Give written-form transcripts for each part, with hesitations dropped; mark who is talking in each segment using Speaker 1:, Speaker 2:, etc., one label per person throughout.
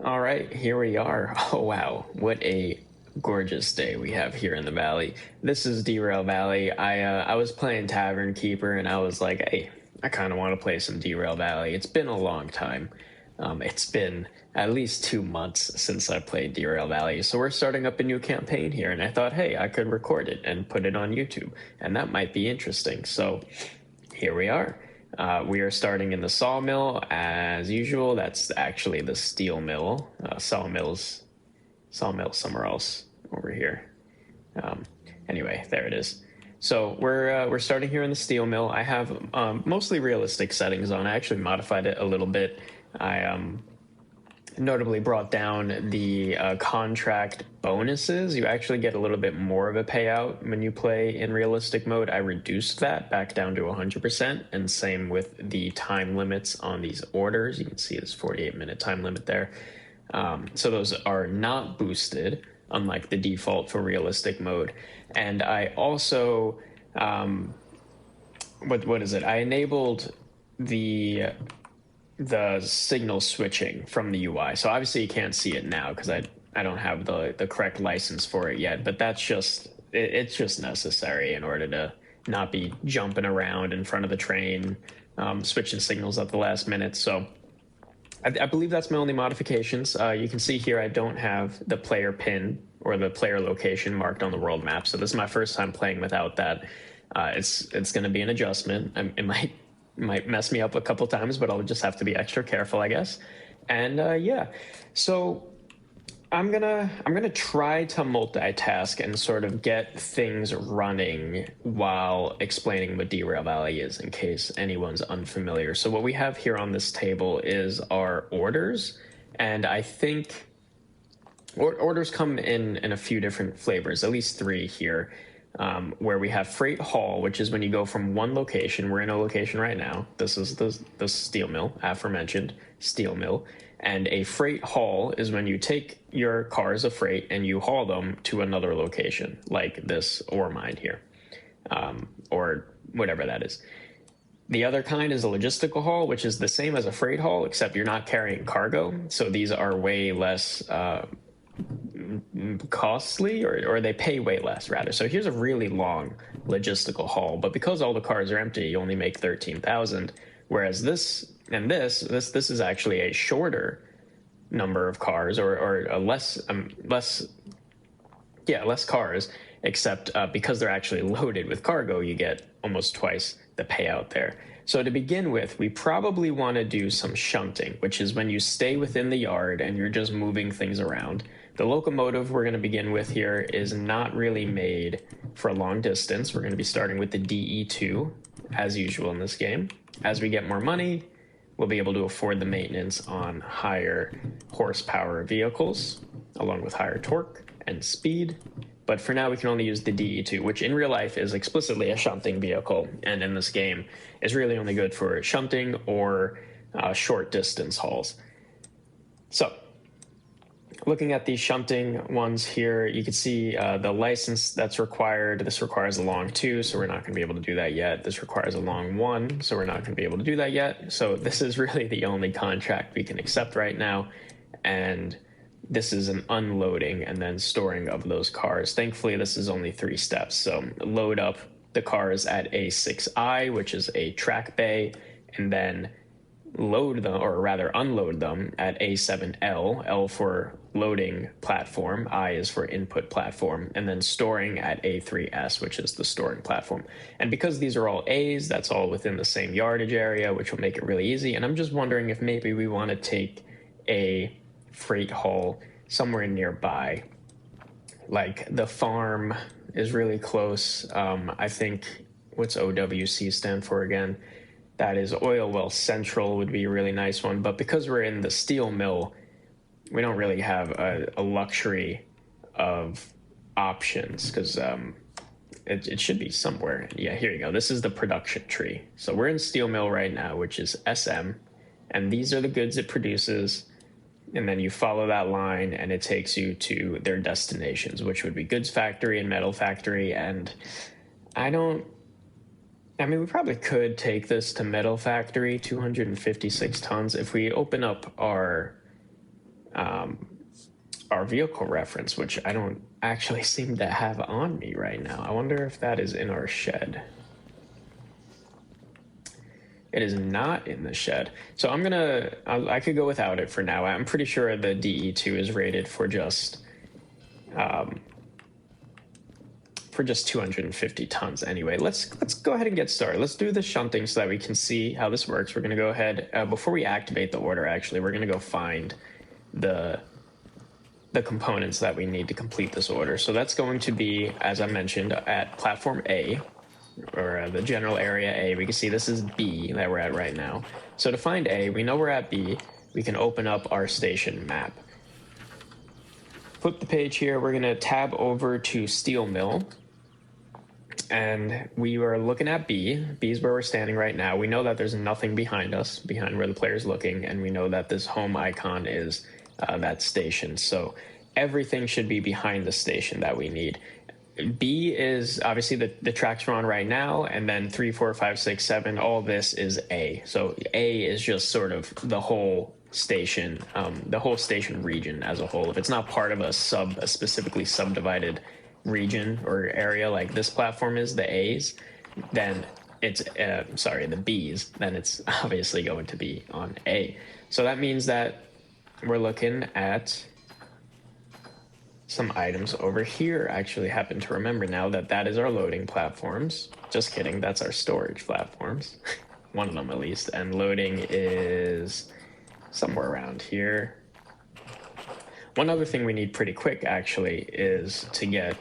Speaker 1: All right, here we are. Oh, wow. What a gorgeous day we have here in the valley. This is Derail Valley. I was playing Tavern Keeper and I was like, hey, I kind of want to play some Derail Valley. It's been a long time. It's been at least 2 months since I played Derail Valley. So we're starting up a new campaign here and I thought, hey, I could record it and put it on YouTube and that might be interesting. So here we are. We are starting in the sawmill as usual. That's actually the steel mill. Sawmill somewhere else over here. Um, anyway, there it is. So we're starting here in the steel mill. I have mostly realistic settings on. I actually modified it a little bit. I notably brought down the contract bonuses. You actually get a little bit more of a payout when you play in realistic mode. I reduced that back down to 100%, and same with the time limits on these orders. You can see this 48-minute time limit there. So those are not boosted, unlike the default for realistic mode. And I also, what is it? I enabled the signal switching from the UI. So obviously you can't see it now because I don't have the correct license for it yet, but that's just, it's just necessary in order to not be jumping around in front of the train, switching signals at the last minute. So I believe that's my only modifications. You can see here I don't have the player pin or the player location marked on the world map. So this is my first time playing without that. It's going to be an adjustment. It might mess me up a couple times, but I'll just have to be extra careful, I guess. And yeah, so I'm gonna try to multitask and sort of get things running while explaining what Derail Valley is, in case anyone's unfamiliar. So what we have here on this table is our orders, and I think orders come in a few different flavors, at least three here. Where we have freight haul, which is when you go from one location. We're in a location right now. This is the steel mill, aforementioned steel mill. And a freight haul is when you take your cars of freight and you haul them to another location, like this ore mine here, or whatever that is. The other kind is a logistical haul, which is the same as a freight haul, except you're not carrying cargo. So these are way less costly, or they pay way less rather. So here's a really long logistical haul, but because all the cars are empty, you only make 13,000. Whereas this is actually a shorter number of cars, or a less cars, except because they're actually loaded with cargo, you get almost twice the payout there. So to begin with, we probably want to do some shunting, which is when you stay within the yard and you're just moving things around. The locomotive we're going to begin with here is not really made for a long distance. We're going to be starting with the DE2, as usual in this game. As we get more money, we'll be able to afford the maintenance on higher horsepower vehicles, along with higher torque and speed. But for now, we can only use the DE2, which in real life is explicitly a shunting vehicle, and in this game is really only good for shunting or short distance hauls. So, looking at the shunting ones here, you can see the license that's required. This requires a long 2, so we're not going to be able to do that yet. This requires a long 1, so we're not going to be able to do that yet. So this is really the only contract we can accept right now, and this is an unloading and then storing of those cars. Thankfully, this is only 3 steps. So load up the cars at A6I, which is a track bay, and then load them, or rather unload them, at A7L, L for loading platform, I is for input platform, and then storing at A3S, which is the storing platform. And because these are all A's, that's all within the same yardage area, which will make it really easy. And I'm just wondering if maybe we want to take a freight haul somewhere nearby. Like the farm is really close. I think, what's OWC stand for again? That is Oil Well Central would be a really nice one. But because we're in the steel mill, we don't really have a luxury of options, because it should be somewhere. Yeah, here you go. This is the production tree. So we're in steel mill right now, which is SM, and these are the goods it produces. And then you follow that line and it takes you to their destinations, which would be goods factory and metal factory. And we probably could take this to metal factory, 256 tons. If we open up our our vehicle reference, which I don't actually seem to have on me right now. I wonder if that is in our shed. It is not in the shed. So I could go without it for now. I'm pretty sure the DE2 is rated for just 250 tons anyway. Let's go ahead and get started. Let's do the shunting so that we can see how this works. We're gonna go ahead, before we activate the order actually, we're gonna go find the components that we need to complete this order. So that's going to be, as I mentioned, at platform A, or the general area A. We can see this is B that we're at right now. So to find A, we know we're at B. We can open up our station map. Flip the page here. We're going to tab over to Steel Mill. And we are looking at B. B is where we're standing right now. We know that there's nothing behind us, behind where the player's looking. And we know that this home icon is that station. So everything should be behind the station that we need. B is obviously the tracks we're on right now, and then 3, 4, 5, 6, 7, all this is A. So A is just sort of the whole station region as a whole. If it's not part of a specifically subdivided region or area like this platform is, the A's, then it's, the B's, then it's obviously going to be on A. So that means that we're looking at some items over here. I actually happen to remember now that is our loading platforms. Just kidding, that's our storage platforms. One of them at least. And loading is somewhere around here. One other thing we need pretty quick actually is to get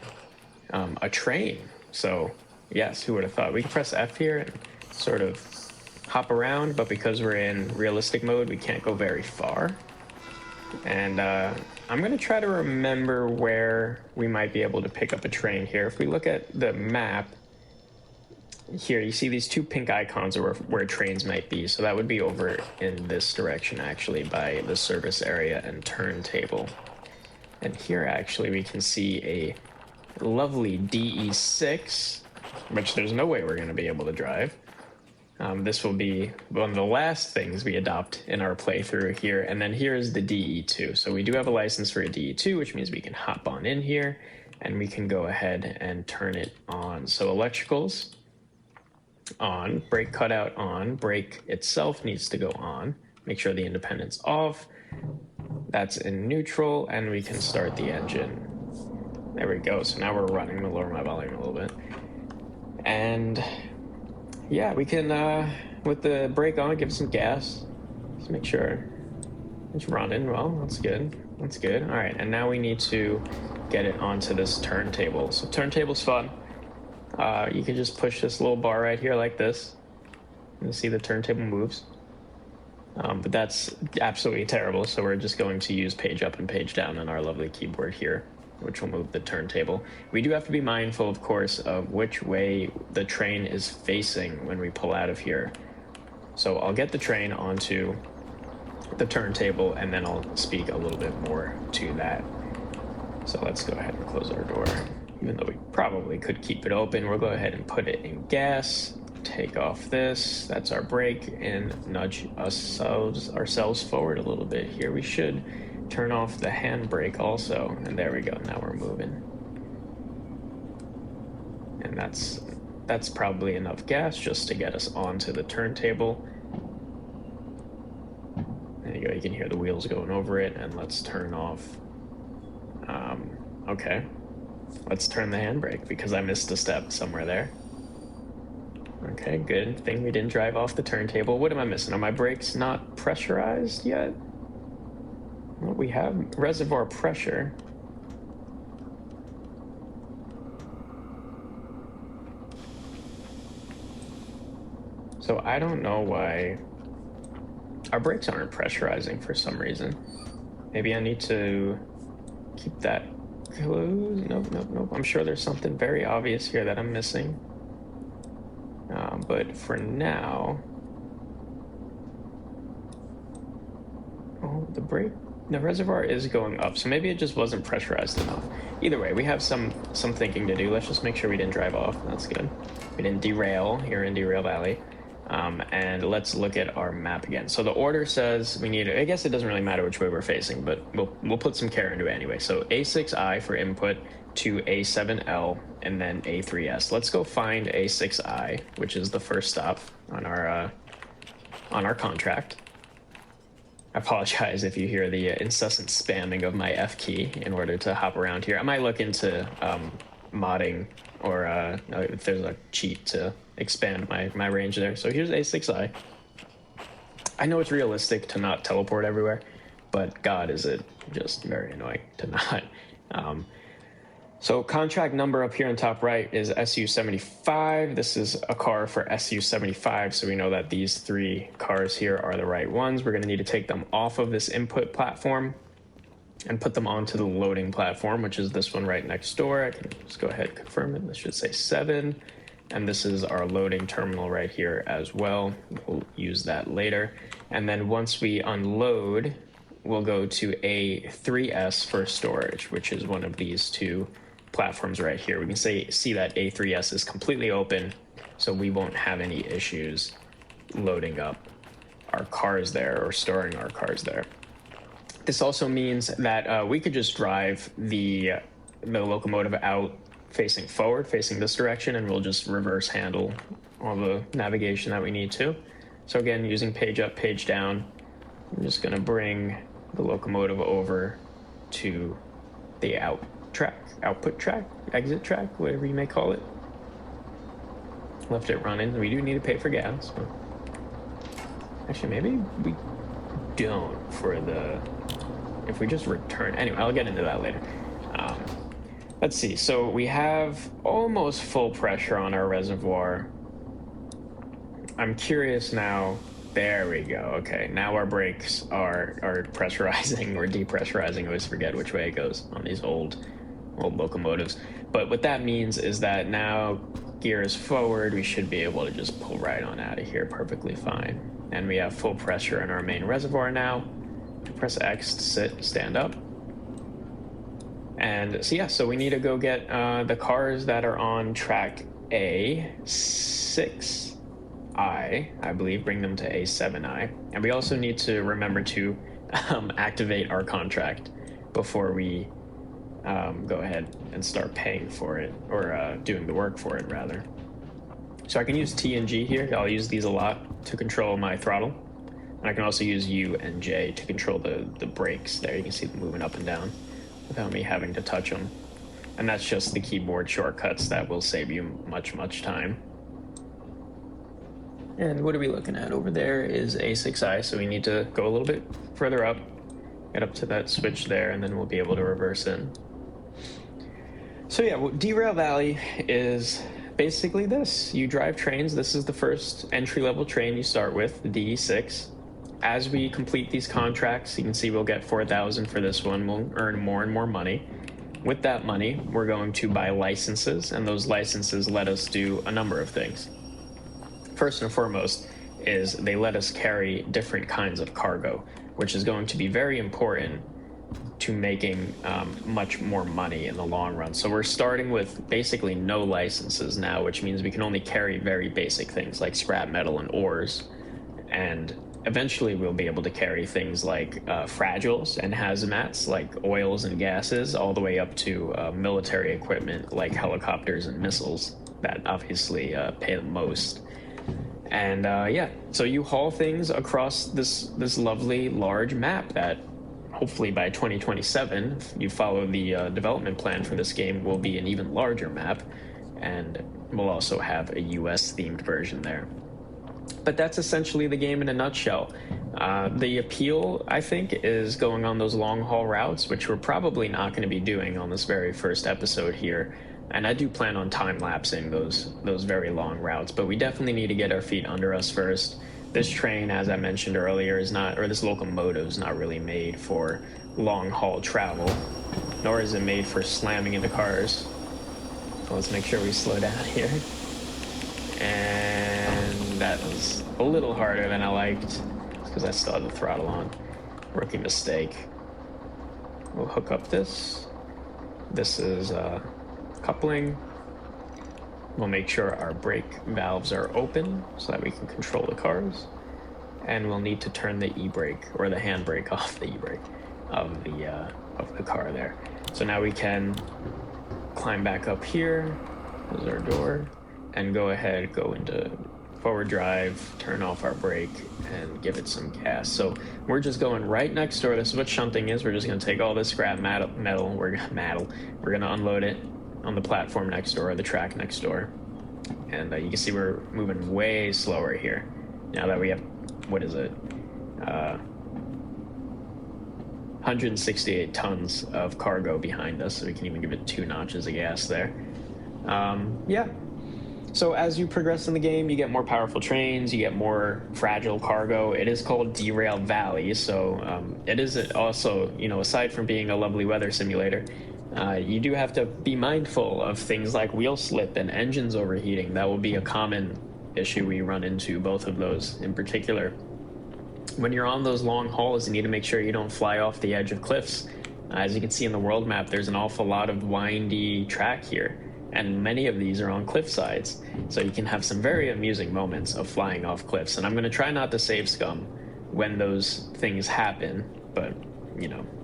Speaker 1: a train. So yes, who would have thought? We can press F here and sort of hop around, but because we're in realistic mode, we can't go very far. And I'm going to try to remember where we might be able to pick up a train here. If we look at the map here, you see these two pink icons where trains might be. So that would be over in this direction, actually, by the service area and turntable. And here, actually, we can see a lovely DE6, which there's no way we're going to be able to drive. This will be one of the last things we adopt in our playthrough here. And then here is the DE2. So we do have a license for a DE2, which means we can hop on in here and we can go ahead and turn it on. So electricals on, brake cutout on, brake itself needs to go on. Make sure the independent's off. That's in neutral, and we can start the engine. There we go. So now we're running. I'm gonna lower my volume a little bit. And yeah, we can, with the brake on, give some gas. Just make sure it's running well. That's good. That's good. All right, and now we need to get it onto this turntable. So turntable's fun. You can just push this little bar right here like this. You see the turntable moves. But that's absolutely terrible, so we're just going to use page up and page down on our lovely keyboard here, which will move the turntable. We do have to be mindful, of course, of which way the train is facing when we pull out of here. So I'll get the train onto the turntable, and then I'll speak a little bit more to that. So let's go ahead and close our door. Even though we probably could keep it open, we'll go ahead and put it in gas, take off this, that's our brake, and nudge ourselves forward a little bit here. We should turn off the handbrake also, and there we go, now we're moving. And that's probably enough gas just to get us onto the turntable. There you go, you can hear the wheels going over it, and let's turn off, okay. Let's turn the handbrake because I missed a step somewhere there. Okay, good thing we didn't drive off the turntable. What am I missing? Are my brakes not pressurized yet? Well, we have reservoir pressure. So I don't know why our brakes aren't pressurizing for some reason. Maybe I need to keep that closed. Nope. I'm sure there's something very obvious here that I'm missing. But for now, oh, the reservoir is going up, so maybe it just wasn't pressurized enough. Either way, we have some thinking to do. Let's just make sure we didn't drive off. That's good. We didn't derail here in Derail Valley. And let's look at our map again. So the order says we need, I guess it doesn't really matter which way we're facing, but we'll put some care into it anyway. So A6I for input to A7L and then A3S. Let's go find A6I, which is the first stop on our contract. I apologize if you hear the incessant spamming of my F key in order to hop around here. I might look into modding or if there's a cheat to expand my range there. So here's A6I. I know it's realistic to not teleport everywhere, but God, is it just very annoying to not. So contract number up here on top right is SU75. This is a car for SU75, so we know that these 3 cars here are the right ones. We're going to need to take them off of this input platform and put them onto the loading platform, which is this one right next door. I can just go ahead and confirm it. This should say 7. And this is our loading terminal right here as well. We'll use that later. And then once we unload, we'll go to A3S for storage, which is one of these 2 platforms right here. We can see that A3S is completely open, so we won't have any issues loading up our cars there or storing our cars there. This also means that we could just drive the locomotive out facing forward, facing this direction, and we'll just reverse handle all the navigation that we need to. So again, using page up, page down, I'm just going to bring the locomotive over to the output track, exit track, whatever you may call it. Left it running. We do need to pay for gas. So. Actually, maybe we don't if we just return. Anyway, I'll get into that later. Let's see. So we have almost full pressure on our reservoir. I'm curious now. There we go. Okay, now our brakes are pressurizing or depressurizing. I always forget which way it goes on these old locomotives. But what that means is that now gear is forward. We should be able to just pull right on out of here perfectly fine. And we have full pressure in our main reservoir now. Press X to sit, stand up. And so yeah, so we need to go get the cars that are on track A6I, I believe, bring them to A7I. And we also need to remember to activate our contract before we go ahead and start paying for it, or doing the work for it, rather. So I can use T and G here. I'll use these a lot to control my throttle. And I can also use U and J to control the brakes there. You can see them moving up and down without me having to touch them. And that's just the keyboard shortcuts that will save you much time. And what are we looking at? Over there is A6I, so we need to go a little bit further up, get up to that switch there, and then we'll be able to reverse in. So yeah, Derail Valley is basically this. You drive trains. This is the first entry-level train you start with, the DE6. As we complete these contracts, you can see we'll get 4,000 for this one. We'll earn more and more money. With that money, we're going to buy licenses, and those licenses let us do a number of things. First and foremost is they let us carry different kinds of cargo, which is going to be very important to making much more money in the long run. So we're starting with basically no licenses now, which means we can only carry very basic things like scrap metal and ores. And eventually we'll be able to carry things like fragiles and hazmats, like oils and gases, all the way up to military equipment like helicopters and missiles that obviously pay the most. And yeah, so you haul things across this lovely large map that hopefully by 2027, if you follow the development plan for this game, will be an even larger map, and we'll also have a US themed version there. But that's essentially the game in a nutshell. The appeal, I think, is going on those long haul routes, which we're probably not going to be doing on this very first episode here. And I do plan on time-lapsing those very long routes, but we definitely need to get our feet under us first. This train, as I mentioned earlier, is not, or this locomotive is not really made for long haul travel, nor is it made for slamming into cars. So let's make sure we slow down here. And that was a little harder than I liked, because I still had the throttle on. Rookie mistake. We'll hook up this. This is coupling. We'll make sure our brake valves are open so that we can control the cars. And we'll need to turn the e-brake or the handbrake off the e-brake of the car there. So now we can climb back up here, close our door, and go ahead, go into forward drive, turn off our brake, and give it some gas. So we're just going right next door. This is what shunting is. We're just going to take all this scrap metal. We're going to unload it on the platform next door, the track next door. And you can see we're moving way slower here. Now that we have, what is it? 168 tons of cargo behind us, so we can even give it 2 notches of gas there. Yeah. So as you progress in the game, you get more powerful trains, you get more fragile cargo. It is called Derail Valley, so it is also, aside from being a lovely weather simulator, you do have to be mindful of things like wheel slip and engines overheating. That will be a common issue we run into, both of those in particular. When you're on those long hauls, you need to make sure you don't fly off the edge of cliffs. As you can see in the world map, there's an awful lot of windy track here, and many of these are on cliff sides. So you can have some very amusing moments of flying off cliffs. And I'm going to try not to save scum when those things happen, but,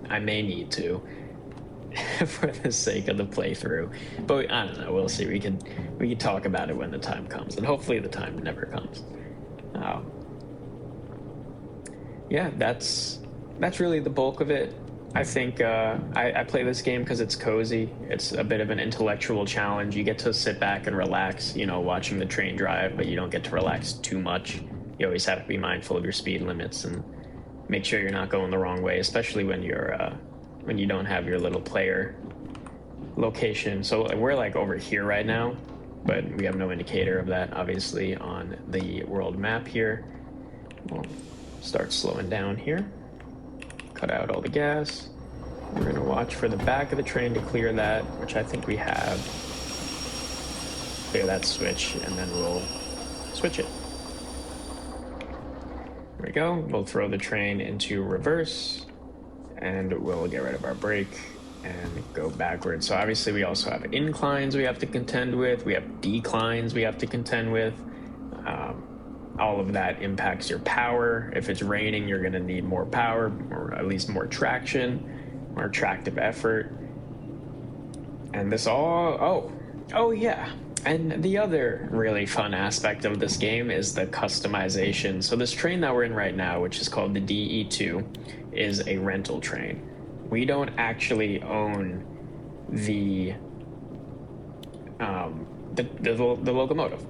Speaker 1: I may need to for the sake of the playthrough. But I don't know, we'll see. We can talk about it when the time comes, and hopefully the time never comes. Yeah, that's really the bulk of it. I think I play this game because it's cozy. It's a bit of an intellectual challenge. You get to sit back and relax, watching the train drive, but you don't get to relax too much. You always have to be mindful of your speed limits and make sure you're not going the wrong way, especially when you don't have your little player location. So we're like over here right now, but we have no indicator of that, obviously, on the world map here. We'll start slowing down here. Cut out all the gas. We're going to watch for the back of the train to clear that, which I think we have. Clear that switch, and then we'll switch it. There we go. We'll throw the train into reverse, and we'll get rid of our brake and go backwards. So obviously we also have inclines we have to contend with. We have declines we have to contend with. All of that impacts your power. If it's raining, you're going to need more power, or at least more traction, more tractive effort. And this all, oh yeah. And the other really fun aspect of this game is the customization. So this train that we're in right now, which is called the DE2, is a rental train. We don't actually own the locomotive.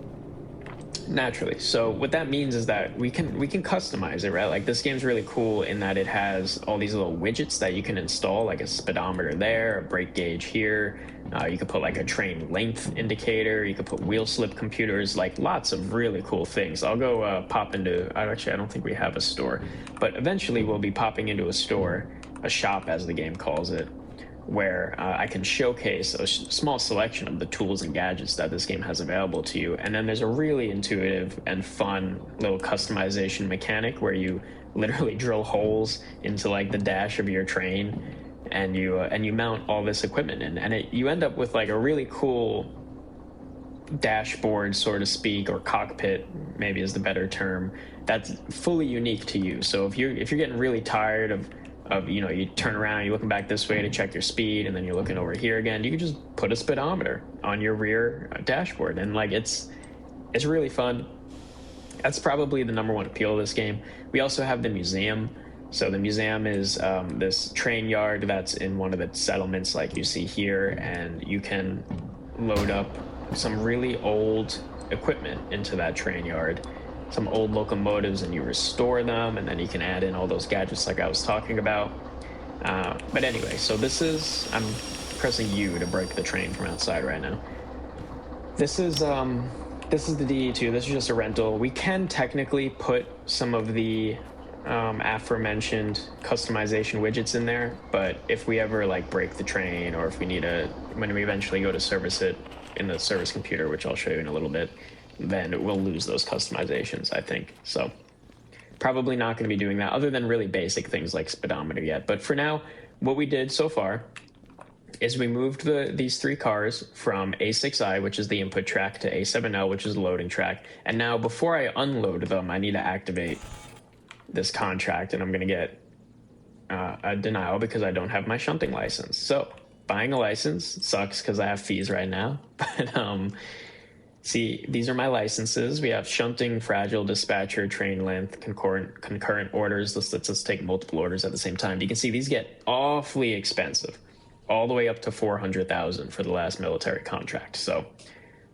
Speaker 1: Naturally. So what that means is that we can customize it, right? Like, this game's really cool in that it has all these little widgets that you can install, like a speedometer there, a brake gauge here. You could put like a train length indicator. You could put wheel slip computers, like lots of really cool things. I'll go pop into, actually I don't think we have a store, but eventually we'll be popping into a store, a shop as the game calls it, where I can showcase a small selection of the tools and gadgets that this game has available to you. And then there's a really intuitive and fun little customization mechanic where you literally drill holes into like the dash of your train, and you mount all this equipment in, and you end up with like a really cool dashboard, so to speak, or cockpit maybe is the better term, that's fully unique to you. So if you're getting really tired of you turn around, you're looking back this way to check your speed, and then you're looking over here again, you can just put a speedometer on your rear dashboard, and like it's really fun. That's probably the number one appeal of this game. We also have the museum. So the museum is this train yard that's in one of the settlements like you see here, and you can load up some really old equipment into that train yard, some old locomotives, and you restore them, and then you can add in all those gadgets like I was talking about. But anyway, so I'm pressing U to break the train from outside right now. This is the DE2. This is just a rental. We can technically put some of the aforementioned customization widgets in there, but if we ever like break the train, or if we need when we eventually go to service it in the service computer, which I'll show you in a little bit, then we'll lose those customizations, I think. So probably not going to be doing that, other than really basic things like speedometer yet. But for now, what we did so far is we moved these three cars from A6I, which is the input track, to A7L, which is the loading track. And now before I unload them, I need to activate this contract, and I'm going to get a denial because I don't have my shunting license. So buying a license sucks because I have fees right now. But see, these are my licenses. We have shunting, fragile, dispatcher, train length, concurrent orders. Let's take multiple orders at the same time. You can see these get awfully expensive, all the way up to 400,000 for the last military contract. So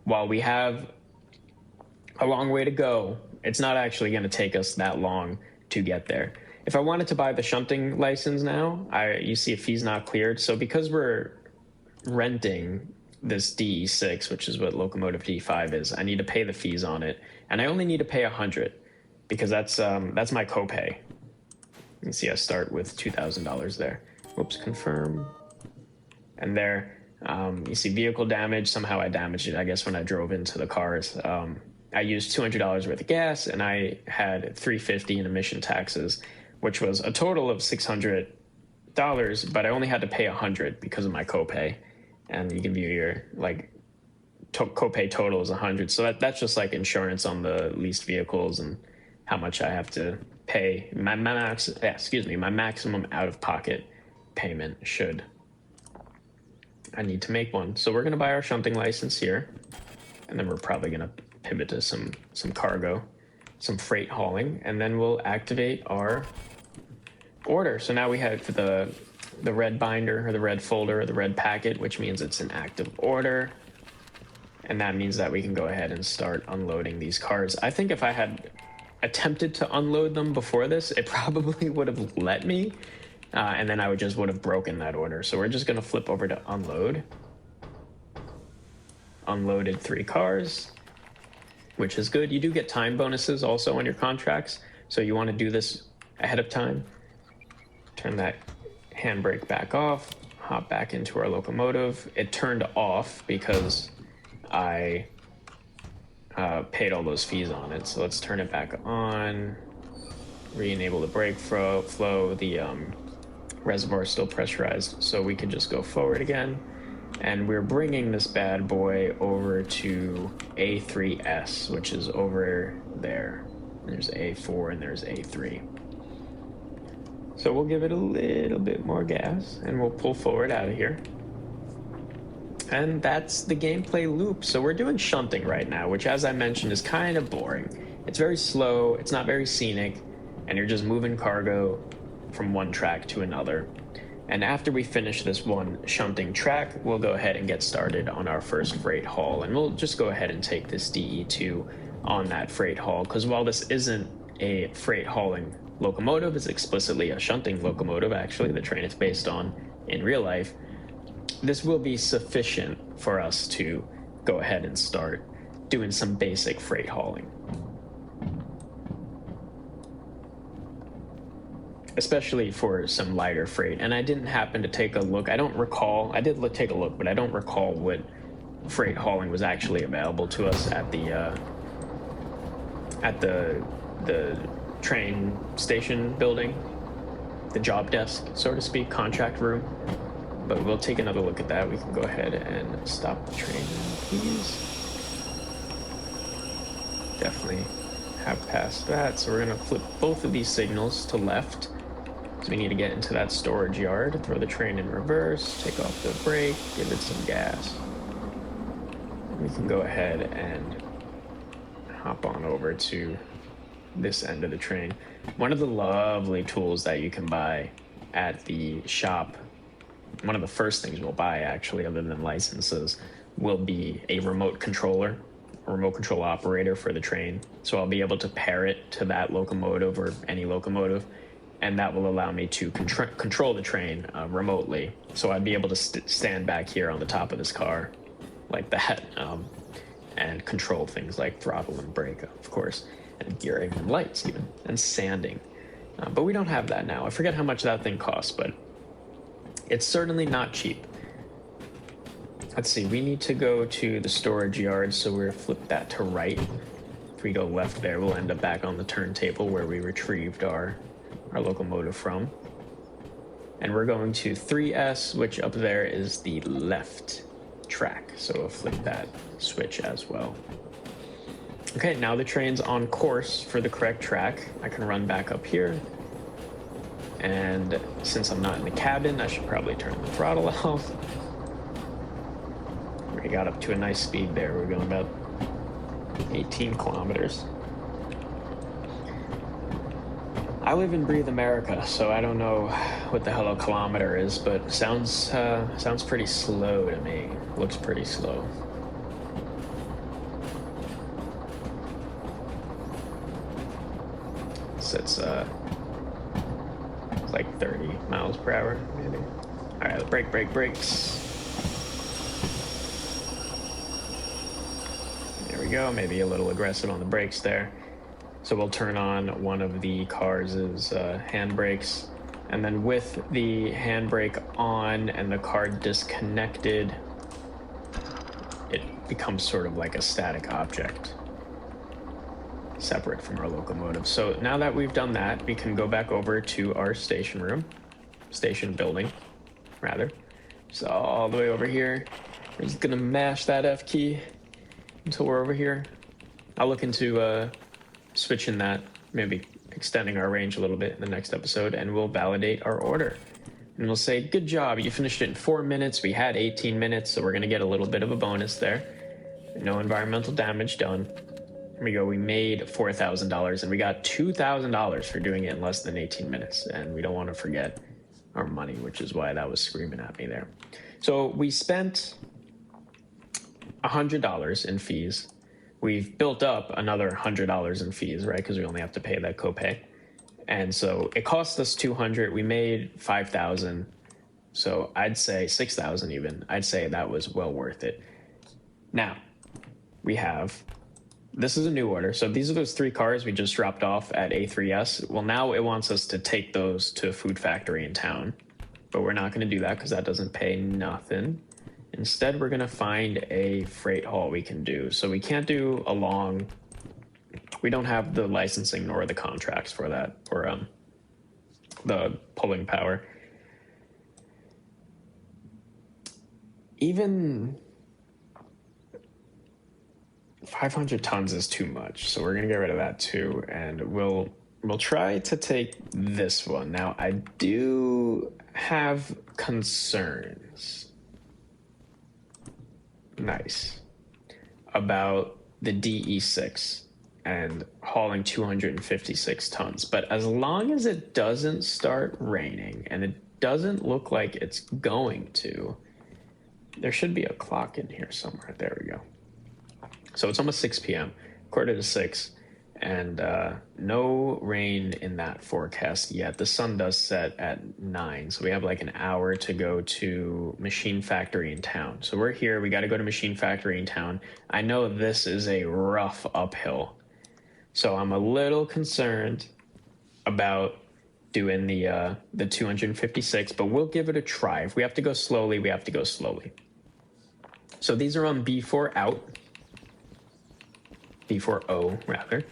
Speaker 1: while we have a long way to go, it's not actually going to take us that long to get there. If I wanted to buy the shunting license now, you see a fee's not cleared. So because we're renting this DE6, which is what locomotive D5 is, I need to pay the fees on it, and I only need to pay 100 because that's my copay. You can see I start with $2,000 there. Whoops, confirm. And there, you see vehicle damage. Somehow I damaged it, I guess, when I drove into the cars. I used $200 worth of gas, and I had $350 in emission taxes, which was a total of $600, but I only had to pay 100 because of my copay. And you can view your copay total is 100. So that's just like insurance on the leased vehicles and how much I have to pay. My maximum out-of-pocket payment should I need to make one. So we're going to buy our shunting license here, and then we're probably going to pivot to some cargo, some freight hauling, and then we'll activate our order. So now we have the red binder or the red folder or the red packet, which means it's an active order. And that means that we can go ahead and start unloading these cars. I think if I had attempted to unload them before this, it probably would have let me. And then I would have broken that order. So we're just going to flip over to unload. Unloaded 3 cars, which is good. You do get time bonuses also on your contracts. So you want to do this ahead of time. Turn that handbrake back off, hop back into our locomotive. It turned off because I paid all those fees on it. So let's turn it back on, re-enable the brake flow. The reservoir is still pressurized, so we can just go forward again. And we're bringing this bad boy over to A3S, which is over there. There's A4 and there's A3. So we'll give it a little bit more gas and we'll pull forward out of here. And that's the gameplay loop. So we're doing shunting right now, which, as I mentioned, is kind of boring. It's very slow, it's not very scenic, and you're just moving cargo from one track to another. And after we finish this one shunting track, we'll go ahead and get started on our first freight haul. And we'll just go ahead and take this DE2 on that freight haul, because while this isn't a freight hauling locomotive, it's explicitly a shunting locomotive, actually, the train it's based on in real life. This will be sufficient for us to go ahead and start doing some basic freight hauling. Especially for some lighter freight. And I didn't happen to take a look. I don't recall. I did take a look, but I don't recall what freight hauling was actually available to us at the train station building, the job desk, so to speak, contract room. But we'll take another look at that. We can go ahead and stop the train, please. Definitely have passed that. So we're going to flip both of these signals to left. So we need to get into that storage yard, throw the train in reverse, take off the brake, give it some gas. We can go ahead and hop on over to this end of the train. One of the lovely tools that you can buy at the shop, one of the first things we'll buy, actually, other than licenses, will be a remote controller, a remote control operator for the train. So I'll be able to pair it to that locomotive or any locomotive, and that will allow me to control the train remotely. So I'd be able to stand back here on the top of this car like that, and control things like throttle and brake, of course, and gearing and lights even, and sanding. But we don't have that now. I forget how much that thing costs, but it's certainly not cheap. Let's see, we need to go to the storage yard, so we'll flip that to right. If we go left there, we'll end up back on the turntable where we retrieved our locomotive from. And we're going to 3S, which up there is the left track. So we'll flip that switch as well. Okay, now the train's on course for the correct track. I can run back up here. And since I'm not in the cabin, I should probably turn the throttle off. We got up to a nice speed there. We're going about 18 kilometers. I live and breathe America, so I don't know what the hell a kilometer is, but sounds pretty slow to me. Looks pretty slow. So it's like 30 miles per hour, maybe. All right, brakes. There we go. Maybe a little aggressive on the brakes there. So we'll turn on one of the car's handbrakes, and then with the handbrake on and the car disconnected, it becomes sort of like a static object, separate from our locomotive. So now that we've done that, we can go back over to our station building, rather. So all the way over here, we're just gonna mash that F key until we're over here. I'll look into switching that, maybe extending our range a little bit in the next episode, and we'll validate our order. And we'll say, good job, you finished it in 4 minutes. We had 18 minutes, so we're gonna get a little bit of a bonus there. No environmental damage done. Here we go, we made $4,000, and we got $2,000 for doing it in less than 18 minutes. And we don't wanna forget our money, which is why that was screaming at me there. So we spent $100 in fees. We've built up another $100 in fees, right? Because we only have to pay that copay. And so it cost us $200. We made $5,000. So I'd say $6,000 even. I'd say that was well worth it. Now, this is a new order. So these are those 3 cars we just dropped off at A3S. Well, now it wants us to take those to a food factory in town. But we're not going to do that because that doesn't pay nothing. Instead, we're going to find a freight haul we can do. So we can't do we don't have the licensing nor the contracts for that, or the pulling power. Even 500 tons is too much, so we're going to get rid of that too, and we'll try to take this one. Now, I do have concerns. Nice. About the DE6 and hauling 256 tons. But as long as it doesn't start raining, and it doesn't look like it's going to, there should be a clock in here somewhere. There we go. So it's almost 6 p.m., 5:45, and no rain in that forecast yet. The sun does set at 9, so we have like an hour to go to Machine Factory in town. So we're here, we got to go to Machine Factory in town. I know this is a rough uphill, so I'm a little concerned about doing the 256, but we'll give it a try. If we have to go slowly, we have to go slowly. So these are on B4 out, B4O rather.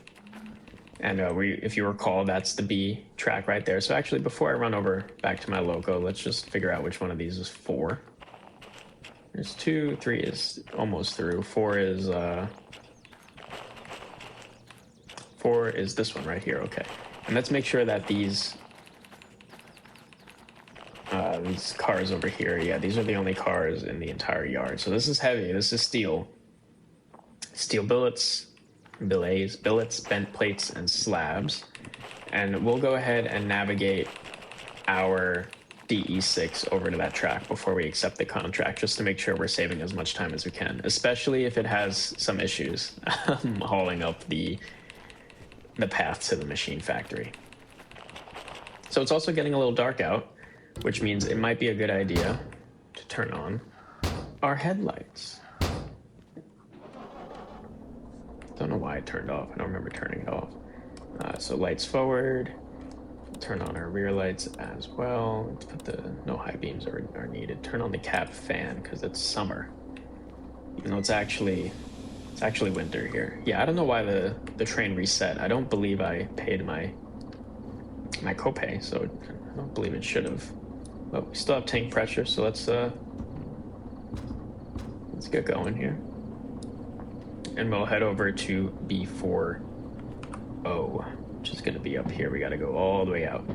Speaker 1: And if you recall, that's the B track right there. So actually, before I run over back to my loco, let's just figure out which one of these is 4. There's 2, 3 is almost through. 4 is this one right here. Okay, and let's make sure that these cars over here, yeah, these are the only cars in the entire yard. So this is heavy. This is steel billets, bent plates, and slabs. And we'll go ahead and navigate our DE6 over to that track before we accept the contract, just to make sure we're saving as much time as we can, especially if it has some issues hauling up the path to the Machine Factory. So it's also getting a little dark out, which means it might be a good idea to turn on our headlights. Don't know why it turned off. I don't remember turning it off. So lights forward. Turn on our rear lights as well. Let's put no high beams are needed. Turn on the cab fan because it's summer. Even though it's actually winter here. Yeah, I don't know why the train reset. I don't believe I paid my copay, so I don't believe it should have Oh, we still have tank pressure, so let's get going here. And we'll head over to B4O, which is going to be up here. We got to go all the way out.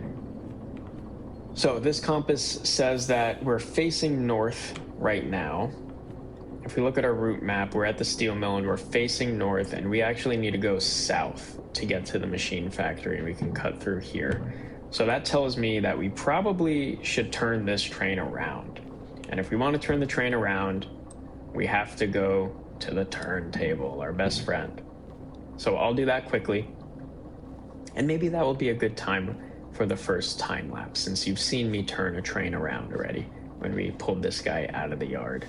Speaker 1: So this compass says that we're facing north right now. If we look at our route map, we're at the steel mill and we're facing north, and we actually need to go south to get to the machine factory, and we can cut through here. So that tells me that we probably should turn this train around. And if we want to turn the train around, we have to go to the turntable, our best friend. So I'll do that quickly. And maybe that will be a good time for the first time lapse, since you've seen me turn a train around already when we pulled this guy out of the yard.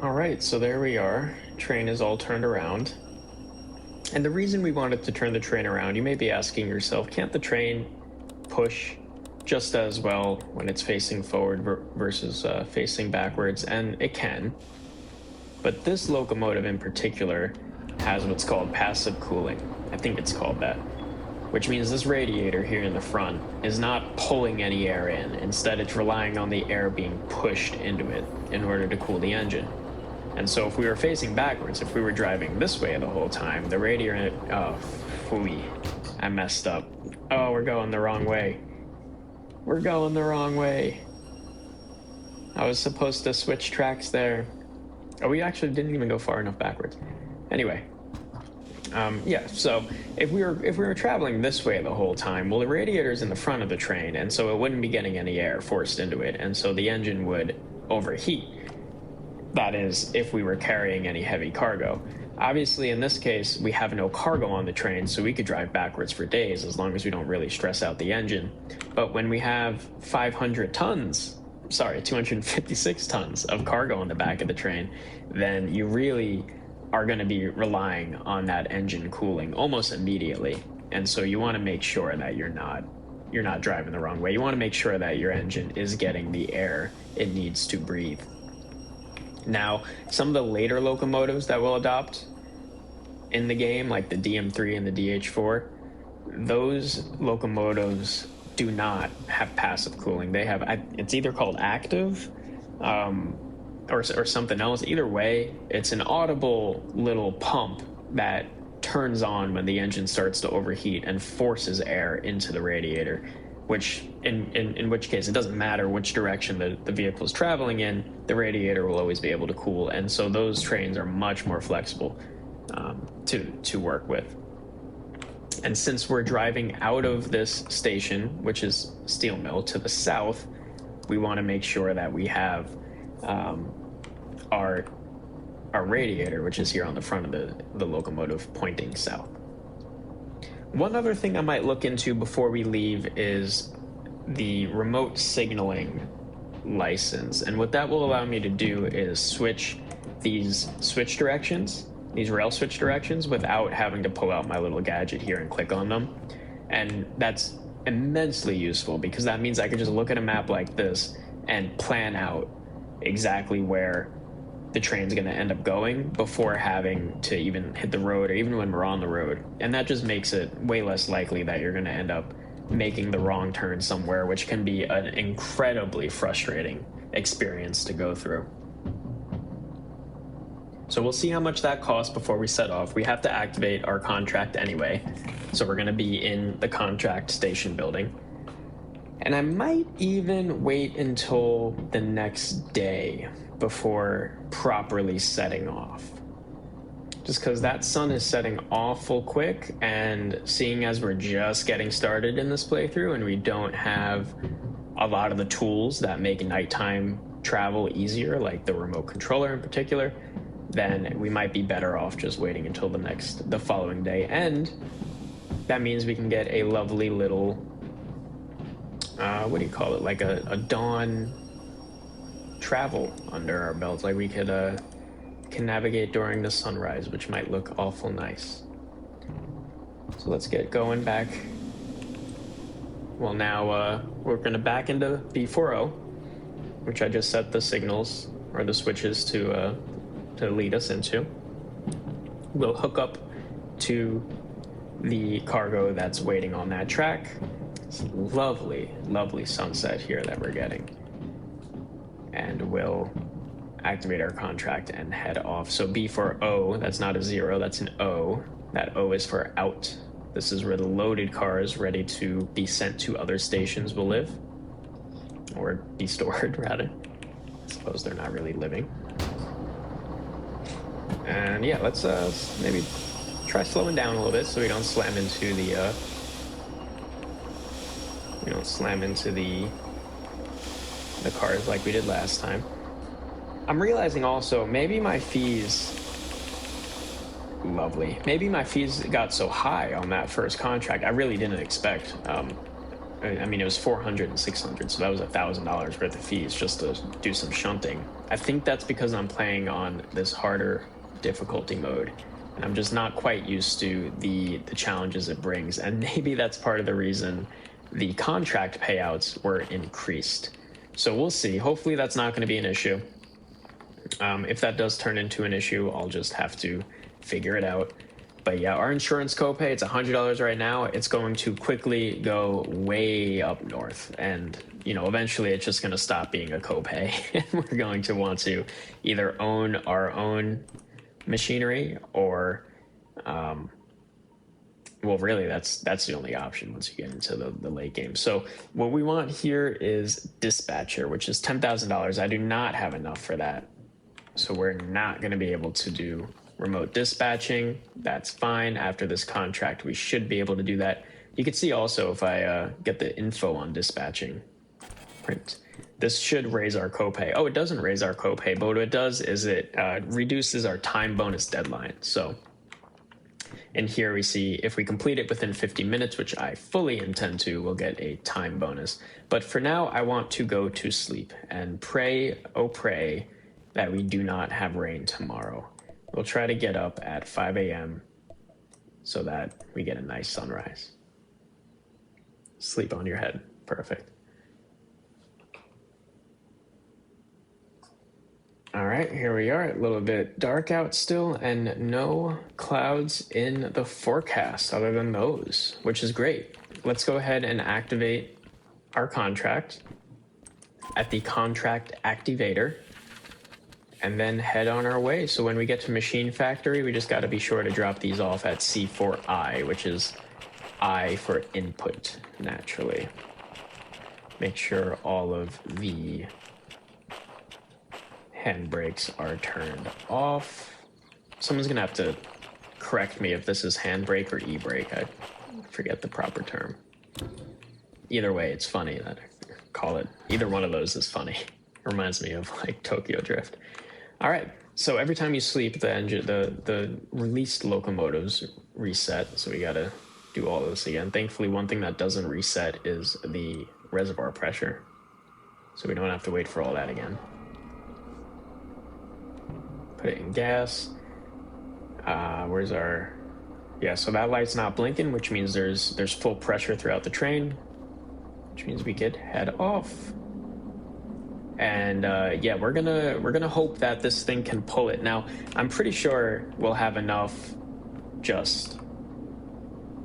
Speaker 1: All right, so there we are. Train is all turned around. And the reason we wanted to turn the train around, you may be asking yourself, can't the train push just as well when it's facing forward versus facing backwards? And it can. But this locomotive in particular has what's called passive cooling. I think it's called that. Which means this radiator here in the front is not pulling any air in. Instead, it's relying on the air being pushed into it in order to cool the engine. And so if we were facing backwards, if we were driving this way the whole time, the radiator, oh, phooey, I messed up. Oh, we're going the wrong way. We're going the wrong way. I was supposed to switch tracks there. Oh, we actually didn't even go far enough backwards. Anyway, yeah, so if we were traveling this way the whole time, well, the radiator's in the front of the train, and so it wouldn't be getting any air forced into it, and so the engine would overheat. That is, if we were carrying any heavy cargo. Obviously, in this case, we have no cargo on the train, so we could drive backwards for days as long as we don't really stress out the engine. But when we have 256 tons of cargo on the back of the train, then you really are going to be relying on that engine cooling almost immediately. And so you want to make sure that you're not driving the wrong way. You want to make sure that your engine is getting the air it needs to breathe. Now, some of the later locomotives that we'll adopt in the game, like the DM3 and the DH4, those locomotives do not have passive cooling. They have, it's either called active or something else. Either way, it's an audible little pump that turns on when the engine starts to overheat and forces air into the radiator, which in which case it doesn't matter which direction the vehicle is traveling in, the radiator will always be able to cool. And so those trains are much more flexible to work with. And since we're driving out of this station, which is Steel Mill, to the south, we want to make sure that we have our radiator, which is here on the front of the locomotive, pointing south. One other thing I might look into before we leave is the remote signaling license. And what that will allow me to do is switch these switch directions, these rail switch directions, without having to pull out my little gadget here and click on them. And that's immensely useful because that means I can just look at a map like this and plan out exactly where the train's going to end up going before having to even hit the road or even when we're on the road. And that just makes it way less likely that you're going to end up making the wrong turn somewhere, which can be an incredibly frustrating experience to go through. So we'll see how much that costs before we set off. We have to activate our contract anyway, so we're going to be in the contract station building. And I might even wait until the next day before properly setting off. Just because that sun is setting awful quick, and seeing as we're just getting started in this playthrough and we don't have a lot of the tools that make nighttime travel easier, like the remote controller in particular, then we might be better off just waiting until the following day. And that means we can get a lovely little what do you call it? Like a dawn travel under our belts. Like we can navigate during the sunrise, which might look awful nice. So let's get going back. Well, now we're going to back into B40, which I just set the signals or the switches to lead us into. We'll hook up to the cargo that's waiting on that track. It's lovely, lovely sunset here that we're getting. And we'll activate our contract and head off. So B40, that's not a 0, that's an O. That O is for out. This is where the loaded cars ready to be sent to other stations will live. Or be stored, rather. I suppose they're not really living. And yeah, let's maybe try slowing down a little bit so we don't slam into the cars like we did last time. I'm realizing also maybe my fees lovely. Maybe my fees got so high on that first contract. I really didn't expect. I mean, it was 400 and 600, so that was $1,000 worth of fees just to do some shunting. I think that's because I'm playing on this harder difficulty mode, and I'm just not quite used to the challenges it brings. And maybe that's part of the reason the contract payouts were increased. So we'll see. Hopefully that's not going to be an issue. If that does turn into an issue, I'll just have to figure it out. But yeah, our insurance copay, it's $100 right now. It's going to quickly go way up north. And, you know, eventually it's just going to stop being a copay. And we're going to want to either own our own machinery or, well, really, that's the only option once you get into the late game. So what we want here is dispatcher, which is $10,000. I do not have enough for that. So we're not going to be able to do remote dispatching. That's fine. After this contract, we should be able to do that. You can see also if I get the info on dispatching print, this should raise our copay. Oh, it doesn't raise our copay, but what it does is it reduces our time bonus deadline. So in here we see if we complete it within 50 minutes, which I fully intend to, we'll get a time bonus. But for now, I want to go to sleep and pray, oh pray, that we do not have rain tomorrow. We'll try to get up at 5 a.m. so that we get a nice sunrise. Sleep on your head. Perfect. All right, here we are. A little bit dark out still and no clouds in the forecast other than those, which is great. Let's go ahead and activate our contract at the contract activator and then head on our way. So when we get to Machine Factory, we just got to be sure to drop these off at C4I, which is I for input, naturally. Make sure all of the handbrakes are turned off. Someone's gonna have to correct me if this is handbrake or e-brake. I forget the proper term. Either way, it's funny that I call it. Either one of those is funny. Reminds me of like Tokyo Drift. All right, so every time you sleep, the released locomotives reset, so we gotta do all this again. Thankfully, one thing that doesn't reset is the reservoir pressure, so we don't have to wait for all that again. Put it in gas. Where's our... Yeah, so that light's not blinking, which means there's full pressure throughout the train, which means we could head off. And yeah, we're gonna hope that this thing can pull it. Now, I'm pretty sure we'll have enough just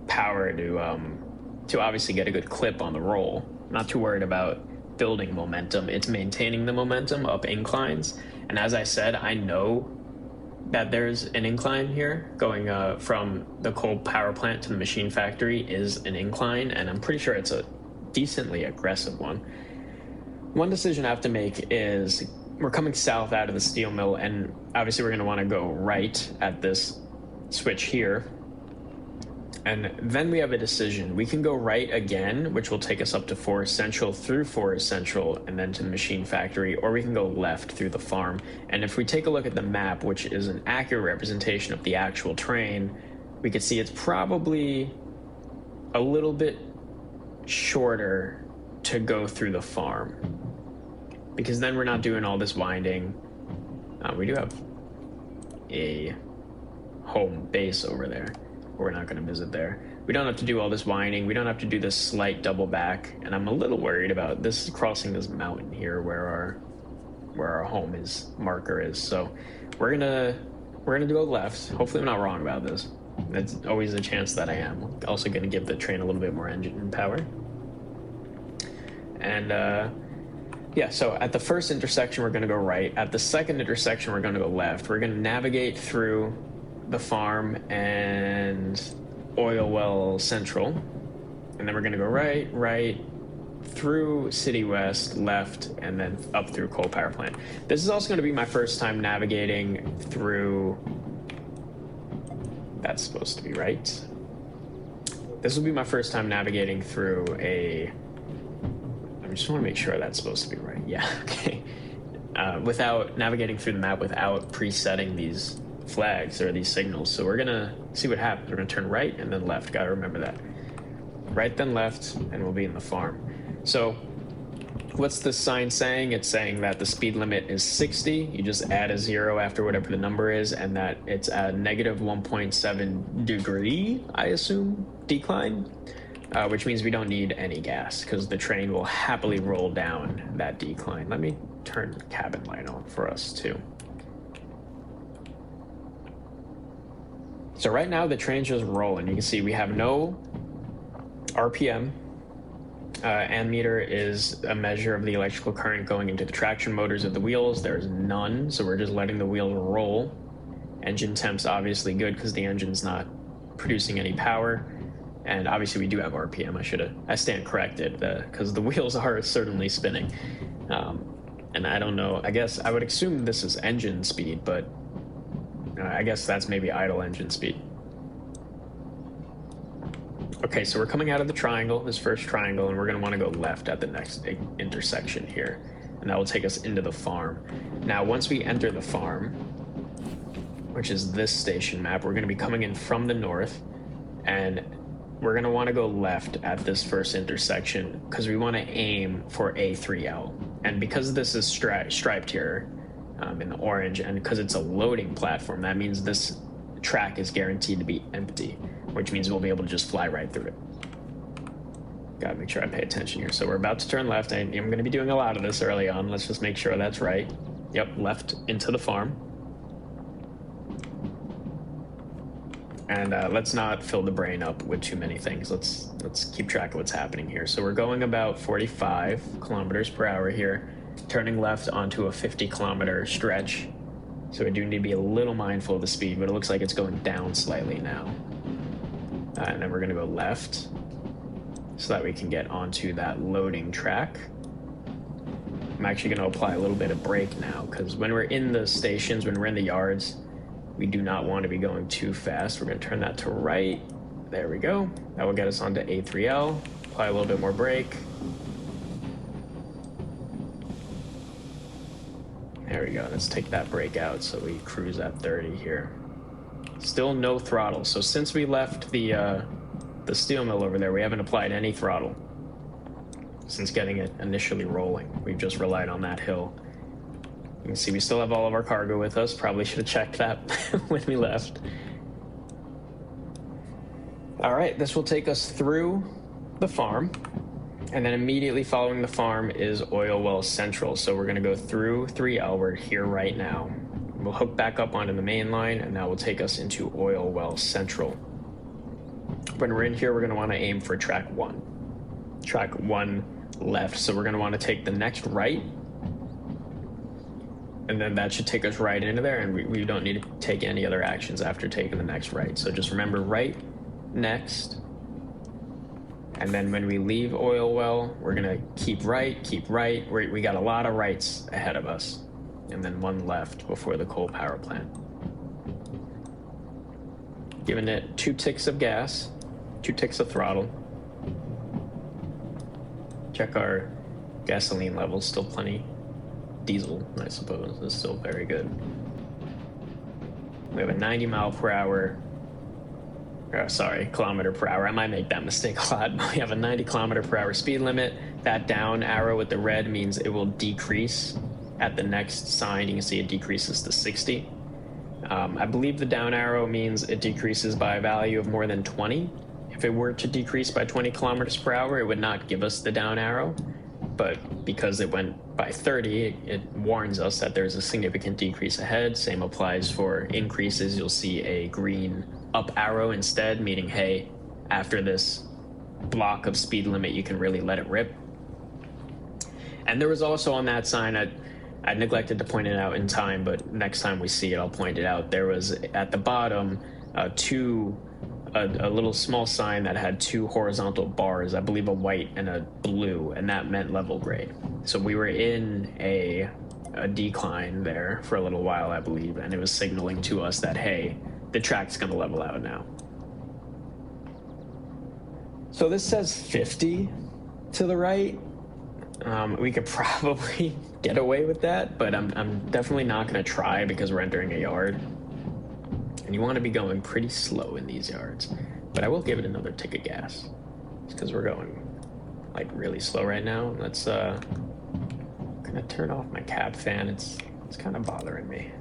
Speaker 1: power to obviously get a good clip on the roll. I'm not too worried about building momentum. It's maintaining the momentum up inclines. And as I said, I know that there's an incline here going from the coal power plant to the machine factory is an incline, and I'm pretty sure it's a decently aggressive one. One decision I have to make is we're coming south out of the steel mill, and obviously we're going to want to go right at this switch here. And then we have a decision. We can go right again, which will take us up to Forest Central, through Forest Central, and then to the machine factory, or we can go left through the farm. And if we take a look at the map, which is an accurate representation of the actual train, we can see it's probably a little bit shorter to go through the farm, because then we're not doing all this winding. We do have a home base over there. We're not going to visit there. We don't have to do all this winding. We don't have to do this slight double back. And I'm a little worried about this crossing this mountain here where our home is marker is. So we're gonna go left. Hopefully I'm not wrong about this. That's always a chance that I am. Also gonna give the train a little bit more engine power. And yeah, so at the first intersection we're gonna go right. At the second intersection we're gonna go left. We're gonna navigate through the farm and oil well central, and then we're gonna go right through City West, left, and then up through coal power plant. This is also going to be my first time navigating through. That's supposed to be right. This will be my first time navigating through a. I just want to make sure that's supposed to be right. Yeah, okay. Without navigating through the map without presetting these flags or these signals. So we're gonna see what happens. We're gonna turn right and then left. Gotta remember that. Right then left, and we'll be in the farm. So what's the sign saying? It's saying that the speed limit is 60. You just add a 0 after whatever the number is, and that it's a negative 1.7 degree, I assume, decline, which means we don't need any gas because the train will happily roll down that decline. Let me turn the cabin light on for us too. So right now the train's just rolling. You can see we have no RPM. Ammeter is a measure of the electrical current going into the traction motors of the wheels. There's none, so we're just letting the wheels roll. Engine temp's obviously good because the engine's not producing any power. And obviously we do have RPM. I stand corrected because the wheels are certainly spinning. And I don't know, I guess I would assume this is engine speed, but I guess that's maybe idle engine speed. Okay, so we're coming out of the triangle, this first triangle, and we're going to want to go left at the next intersection here. And that will take us into the farm. Now, once we enter the farm, which is this station map, we're going to be coming in from the north, and we're going to want to go left at this first intersection because we want to aim for A3L. And because this is striped here in the orange, and because it's a loading platform, that means this track is guaranteed to be empty, which means we'll be able to just fly right through it. Gotta make sure I pay attention here. So we're about to turn left. I'm going to be doing a lot of this early on. Let's just make sure that's right. Yep, left into the farm. And let's not fill the brain up with too many things. Let's keep track of what's happening here. So we're going about 45 kilometers per hour here, turning left onto a 50-kilometer stretch. So we do need to be a little mindful of the speed, but it looks like it's going down slightly now. And then we're going to go left so that we can get onto that loading track. I'm actually going to apply a little bit of brake now because when we're in the stations, when we're in the yards, we do not want to be going too fast. We're going to turn that to right. There we go. That will get us onto A3L. Apply a little bit more brake. There we go. Let's take that brake out so we cruise at 30 here. Still no throttle. So since we left the steel mill over there, we haven't applied any throttle since getting it initially rolling. We've just relied on that hill. You can see we still have all of our cargo with us. Probably should have checked that when we left. All right, this will take us through the farm. And then immediately following the farm is Oil Well Central. So we're going to go through 3L. We're here right now. We'll hook back up onto the main line, and that will take us into Oil Well Central. When we're in here, we're going to want to aim for track 1. Track 1 left. So we're going to want to take the next right. And then that should take us right into there, and we don't need to take any other actions after taking the next right. So just remember right, next. And then when we leave Oil Well, we're going to keep right. We got a lot of rights ahead of us. And then one left before the coal power plant. Giving it 2 ticks of gas, 2 ticks of throttle. Check our gasoline levels, still plenty. Diesel, I suppose, is still very good. We have a 90 mile per hour Sorry, kilometer per hour. I might make that mistake a lot. We have a 90 kilometer per hour speed limit. That down arrow with the red means it will decrease. At the next sign, you can see it decreases to 60. I believe the down arrow means it decreases by a value of more than 20. If it were to decrease by 20 kilometers per hour, it would not give us the down arrow. But because it went by 30, it warns us that there's a significant decrease ahead. Same applies for increases. You'll see a green up arrow instead, meaning, hey, after this block of speed limit, you can really let it rip. And there was also on that sign, I neglected to point it out in time, but next time we see it, I'll point it out. There was at the bottom a little small sign that had two horizontal bars, I believe a white and a blue, and that meant level grade. So we were in a decline there for a little while, I believe, and it was signaling to us that, hey, the track's going to level out now. So this says 50 to the right. We could probably get away with that, but I'm definitely not going to try because we're entering a yard. And you want to be going pretty slow in these yards. But I will give it another tick of gas. It's because we're going like really slow right now. Let's gonna turn off my cab fan. It's kind of bothering me.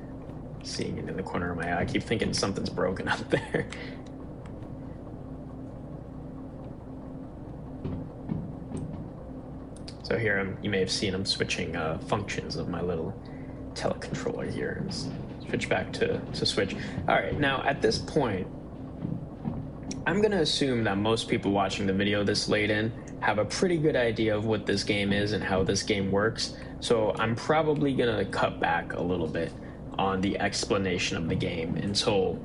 Speaker 1: Seeing it in the corner of my eye. I keep thinking something's broken up there. So here you may have seen I'm switching functions of my little telecontroller here. Switch back to switch. All right, now at this point, I'm gonna assume that most people watching the video this late in have a pretty good idea of what this game is and how this game works. So I'm probably gonna cut back a little bit on the explanation of the game until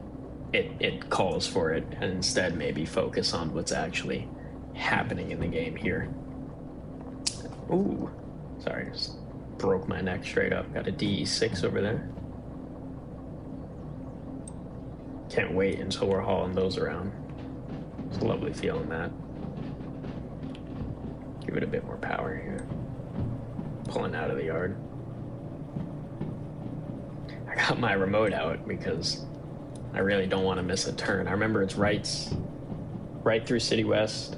Speaker 1: it calls for it, and instead maybe focus on what's actually happening in the game here. Ooh, sorry, just broke my neck straight up. Got a DE6 over there. Can't wait until we're hauling those around. It's a lovely feeling, that. Give it a bit more power here. Pulling out of the yard. I got my remote out because I really don't want to miss a turn. I remember it's right through City West.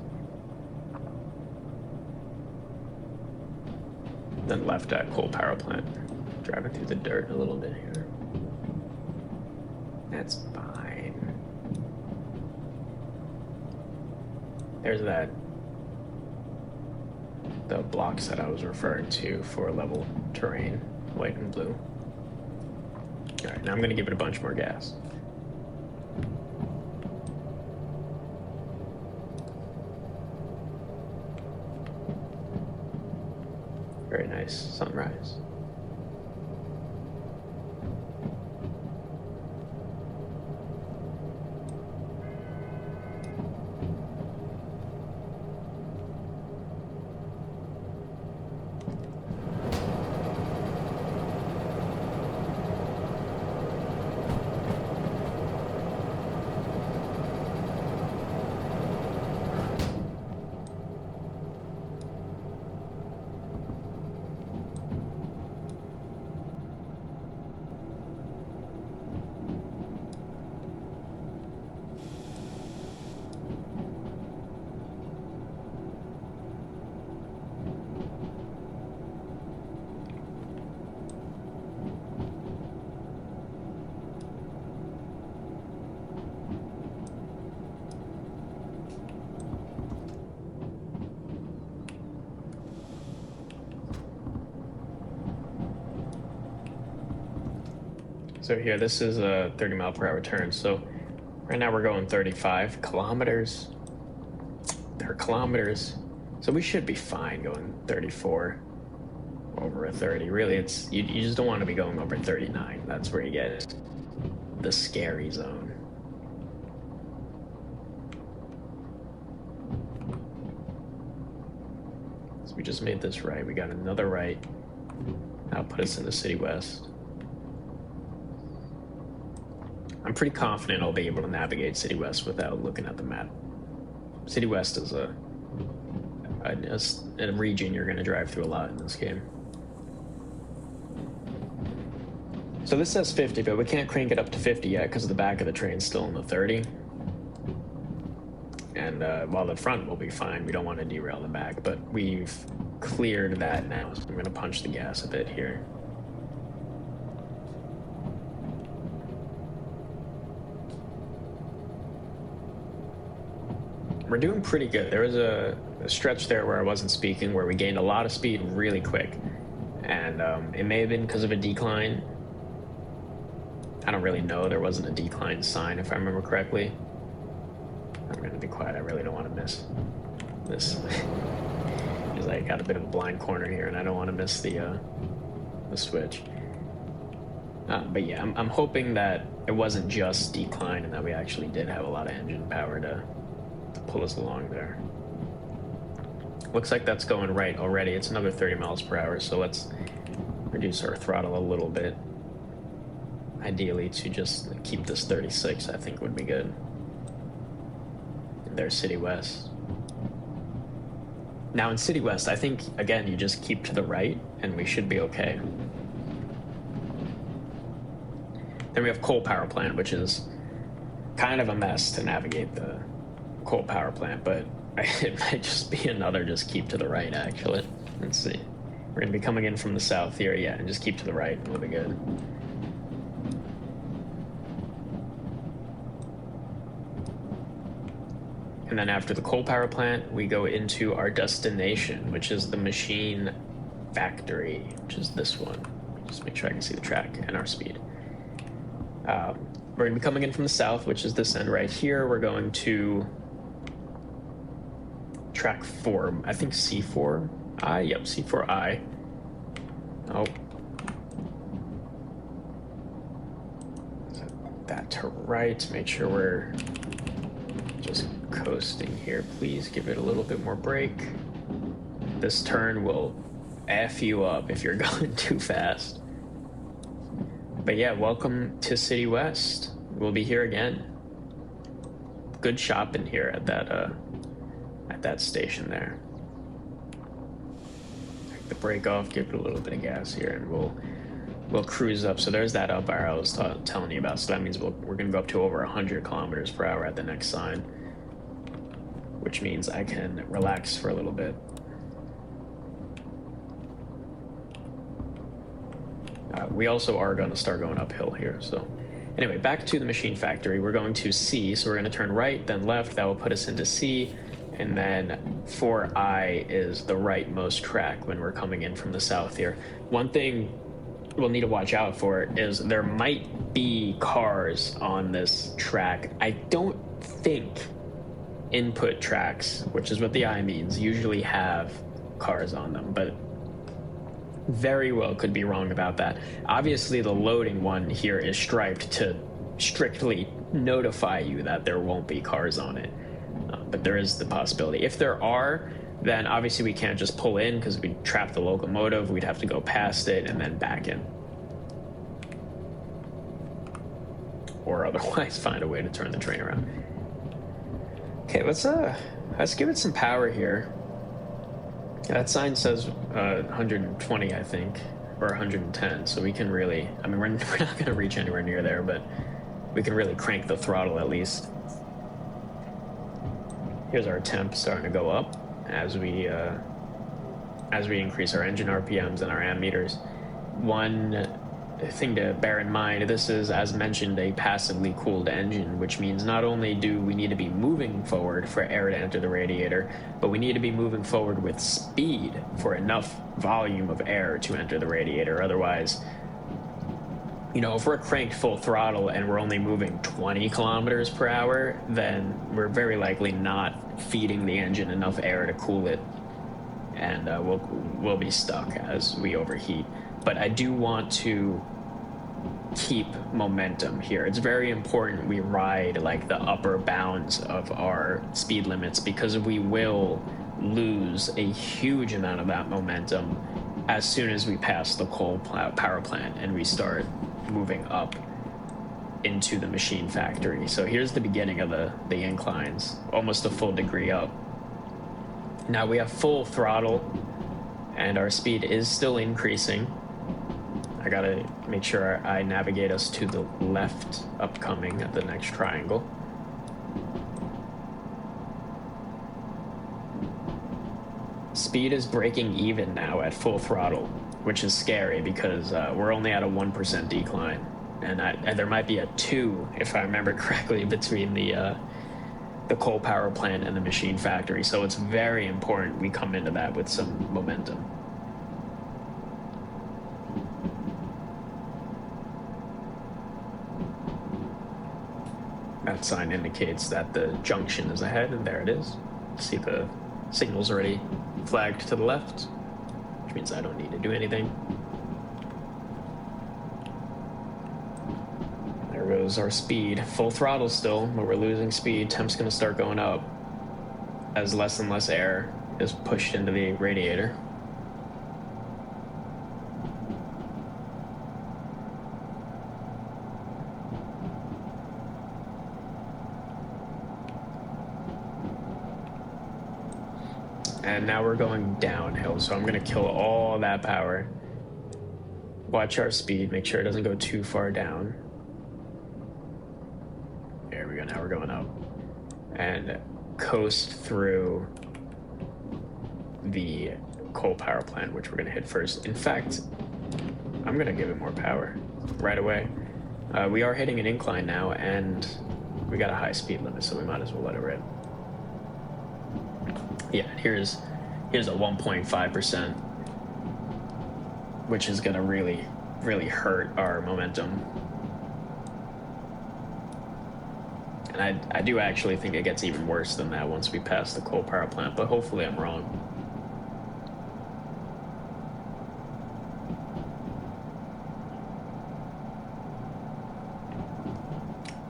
Speaker 1: Then left at coal power plant. Driving through the dirt a little bit here. That's fine. There's the blocks that I was referring to for level terrain, white and blue. All right, now I'm gonna give it a bunch more gas. Very nice sunrise. So here, this is a 30 mile per hour turn. So right now we're going 35 kilometers. They're kilometers. So we should be fine going 34 over a 30. Really, it's you just don't want to be going over 39. That's where you get the scary zone. So we just made this right. We got another right. That'll put us into City West. I'm pretty confident I'll be able to navigate City West without looking at the map. City West is a region you're going to drive through a lot in this game. So this says 50, but we can't crank it up to 50 yet because the back of the train's still in the 30. And while the front will be fine, we don't want to derail the back, but we've cleared that now. So I'm going to punch the gas a bit here. We're doing pretty good. There was a stretch there where I wasn't speaking, where we gained a lot of speed really quick. And it may have been because of a decline. I don't really know. There wasn't a decline sign, if I remember correctly. I'm going to be quiet. I really don't want to miss this. Because I got a bit of a blind corner here, and I don't want to miss the switch. But yeah, I'm hoping that it wasn't just decline and that we actually did have a lot of engine power to pull us along there. Looks like that's going right already. It's another 30 miles per hour, so let's reduce our throttle a little bit. Ideally, to just keep this 36, I think would be good. There's City West. Now in City West, I think, again, you just keep to the right, and we should be okay. Then we have coal power plant, which is kind of a mess to navigate the coal power plant, but it might just be another just keep to the right, actually. Let's see. We're going to be coming in from the south here, yeah, and just keep to the right. We'll be good. And then after the coal power plant, we go into our destination, which is the machine factory, which is this one. Just make sure I can see the track and our speed. We're going to be coming in from the south, which is this end right here. We're going to track 4, I think C4I. Yep, C4I. Oh. Set that to right. Make sure we're just coasting here. Please give it a little bit more brake. This turn will F you up if you're going too fast. But yeah, welcome to City West. We'll be here again. Good shopping here at that station there. Take the brake off, give it a little bit of gas here, and we'll cruise up. So there's that up arrow I was telling you about. So that means we're going to go up to over 100 kilometers per hour at the next sign, which means I can relax for a little bit. We also are going to start going uphill here. So anyway, back to the machine factory. We're going to C, so we're going to turn right, then left. That will put us into C. And then 4I is the rightmost track when we're coming in from the south here. One thing we'll need to watch out for is there might be cars on this track. I don't think input tracks, which is what the I means, usually have cars on them, but very well could be wrong about that. Obviously, the loading one here is striped to strictly notify you that there won't be cars on it. But there is the possibility. If there are, then obviously we can't just pull in because we'd trap the locomotive. We'd have to go past it and then back in. Or otherwise find a way to turn the train around. Okay, let's give it some power here. That sign says 120, I think, or 110, so we can really, I mean, we're not going to reach anywhere near there, but we can really crank the throttle at least. Here's our temp starting to go up as we increase our engine RPMs and our ammeters. One thing to bear in mind, this is, as mentioned, a passively cooled engine, which means not only do we need to be moving forward for air to enter the radiator, but we need to be moving forward with speed for enough volume of air to enter the radiator. Otherwise, you know, if we're cranked full throttle and we're only moving 20 kilometers per hour, then we're very likely not feeding the engine enough air to cool it, and we'll be stuck as we overheat. But I do want to keep momentum here. It's very important we ride like the upper bounds of our speed limits, because we will lose a huge amount of that momentum as soon as we pass the coal power plant and we start moving up into the machine factory. So here's the beginning of the inclines, almost a full degree up. Now we have full throttle and our speed is still increasing. I gotta make sure I navigate us to the left upcoming at the next triangle. speed is breaking even now at full throttle, which is scary because we're only at a 1% decline. And there might be a 2, if I remember correctly, between the coal power plant and the machine factory. So it's very important we come into that with some momentum. That sign indicates that the junction is ahead, and there it is. See the signal's already flagged to the left, which means I don't need to do anything. There goes our speed. Full throttle still, but we're losing speed. Temp's gonna start going up as less and less air is pushed into the radiator. And now we're going downhill, so I'm gonna kill all that power. Watch our speed, make sure it doesn't go too far down. There we go, now we're going up. And coast through the coal power plant, which we're gonna hit first. In fact, I'm gonna give it more power right away. We are hitting an incline now, and we got a high speed limit, so we might as well let it rip. Yeah, here's a 1.5%, which is gonna really hurt our momentum. And I do actually think it gets even worse than that once we pass the coal power plant, but hopefully I'm wrong.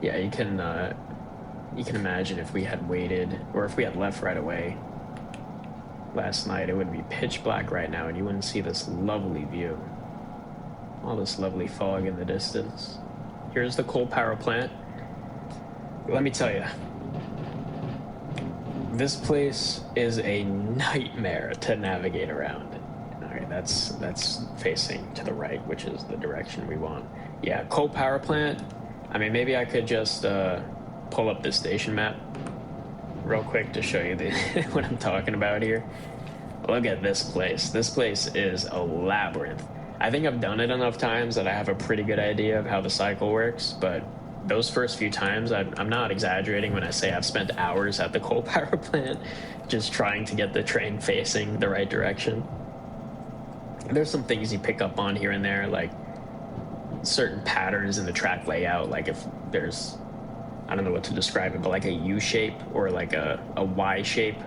Speaker 1: Yeah, you can imagine if we had waited, or if we had left right away last night, it would be pitch black right now and you wouldn't see this lovely view. All this lovely fog in the distance. Here's the coal power plant. Let me tell you, this place is a nightmare to navigate around. Alright, that's facing to the right, which is the direction we want. Yeah, coal power plant. I mean, maybe I could just pull up the station map real quick to show you what I'm talking about here. Look at this place. This place is a labyrinth. I think I've done it enough times that I have a pretty good idea of how the cycle works, but those first few times, I'm not exaggerating when I say I've spent hours at the coal power plant just trying to get the train facing the right direction. There's some things you pick up on here and there, like certain patterns in the track layout, like if there's, I don't know what to describe it, but like a U shape or like a Y shape.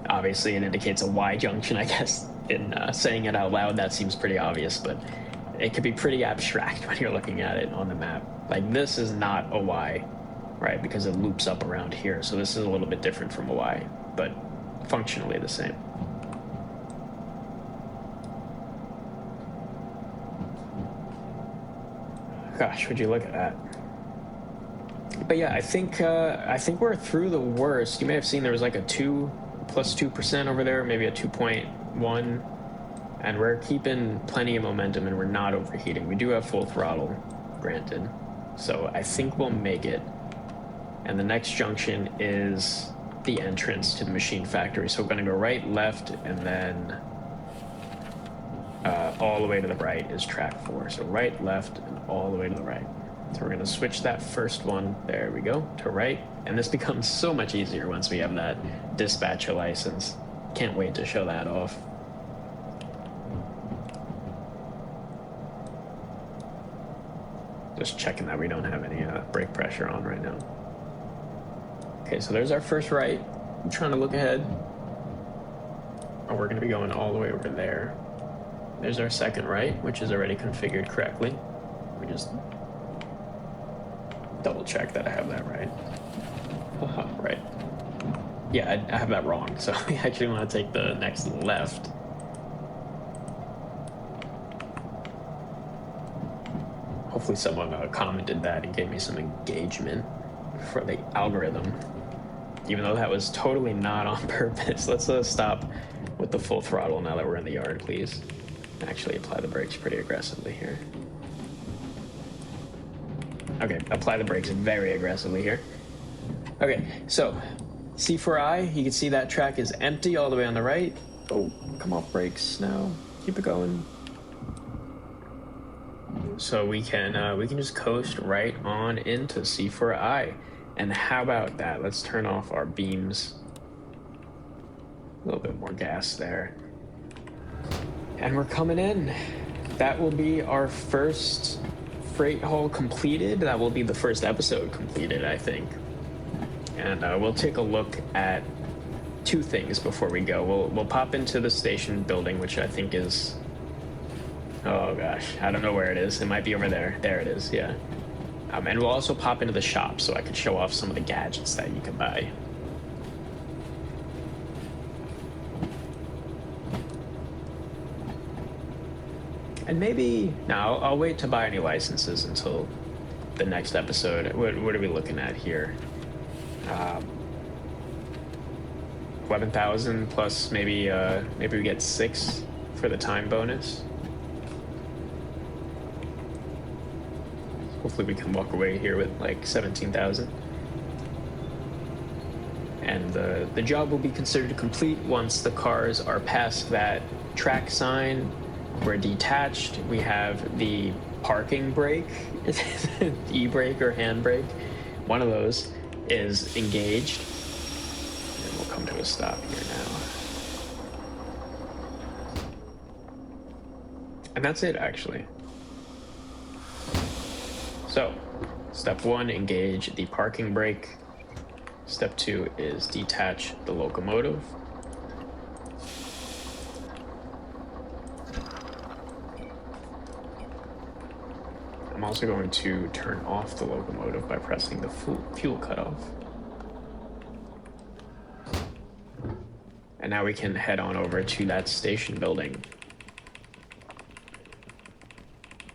Speaker 1: Obviously, it indicates a Y junction, I guess. In saying it out loud, that seems pretty obvious, but it could be pretty abstract when you're looking at it on the map. Like, this is not a Y, right? Because it loops up around here, so this is a little bit different from a Y, but functionally the same. Gosh, would you look at that? But yeah, I think we're through the worst. You may have seen there was like a 2+2% over there, maybe a 2.1, and we're keeping plenty of momentum and we're not overheating. We do have full throttle, granted, so I think we'll make it. And the next junction is the entrance to the machine factory, so we're going to go right, left, and then all the way to the right is track 4. So right, left, and all the way to the right. So we're going to switch that first one, there we go, to right. And this becomes so much easier once we have that dispatcher license. Can't wait to show that off. Just checking that we don't have any brake pressure on right now. Okay, so there's our first right. I'm trying to look ahead. Oh, we're going to be going all the way over there. There's our second right, which is already configured correctly. We just double check that I have that right. Right. Yeah, I have that wrong, so we actually want to take the next left. Hopefully someone commented that and gave me some engagement for the algorithm, even though that was totally not on purpose. Let's stop with the full throttle now that we're in the yard, please. Actually apply the brakes pretty aggressively here. Okay, apply the brakes very aggressively here. Okay, so C4I, you can see that track is empty all the way on the right. Oh, come off brakes now. Keep it going. So we can just coast right on into C4I. And how about that? Let's turn off our beams. A little bit more gas there. And we're coming in. That will be our first freight haul completed. That will be the first episode completed, I think. And we'll take a look at two things before we go. We'll pop into the station building, which I think is... Oh gosh, I don't know where it is. It might be over there. There it is, yeah. And we'll also pop into the shop so I could show off some of the gadgets that you can buy. And maybe... No, I'll wait to buy any licenses until the next episode. What are we looking at here? 11,000 plus maybe we get 6 for the time bonus. Hopefully we can walk away here with like 17,000. And the job will be considered complete once the cars are past that track sign. We're detached. We have the parking brake, e-brake or handbrake. One of those is engaged. And we'll come to a stop here now. And that's it, actually. So, step 1, engage the parking brake. Step 2 is detach the locomotive. I'm also going to turn off the locomotive by pressing the fuel cutoff. And now we can head on over to that station building.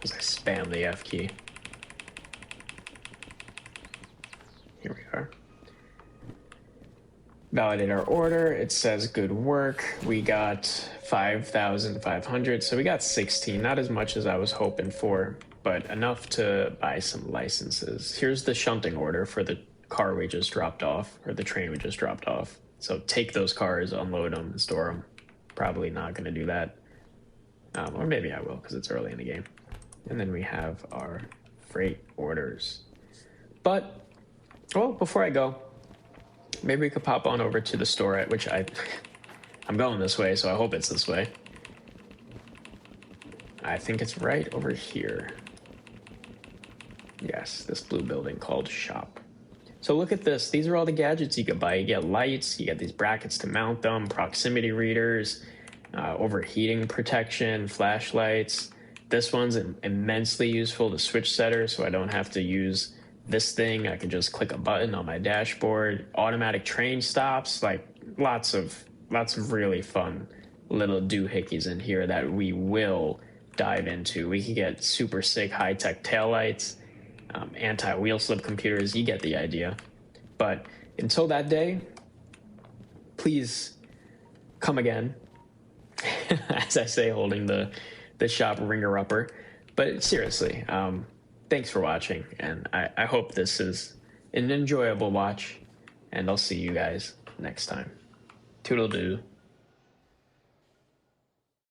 Speaker 1: As I spam the F key. Here we are. Validate our order. It says good work. We got 5,500, so we got 16. Not as much as I was hoping for, but enough to buy some licenses. Here's the shunting order for the car we just dropped off, or the train we just dropped off. So take those cars, unload them, and store them. Probably not going to do that. Or maybe I will, because it's early in the game. And then we have our freight orders. But, well, before I go, maybe we could pop on over to the store, at which I'm going this way, so I hope it's this way. I think it's right over here. Yes, this blue building called Shop. So look at this. These are all the gadgets you could buy. You get lights, you get these brackets to mount them, proximity readers, overheating protection, flashlights. This one's immensely useful to switch setters, so I don't have to use this thing. I can just click a button on my dashboard. Automatic train stops, like lots of really fun little doohickeys in here that we will dive into. We can get super sick high-tech taillights, anti-wheel slip computers. You get the idea. But until that day, please come again. As I say, holding the shop ringer-upper. But seriously, thanks for watching, and I hope this is an enjoyable watch, and I'll see you guys next time. Toodle-doo.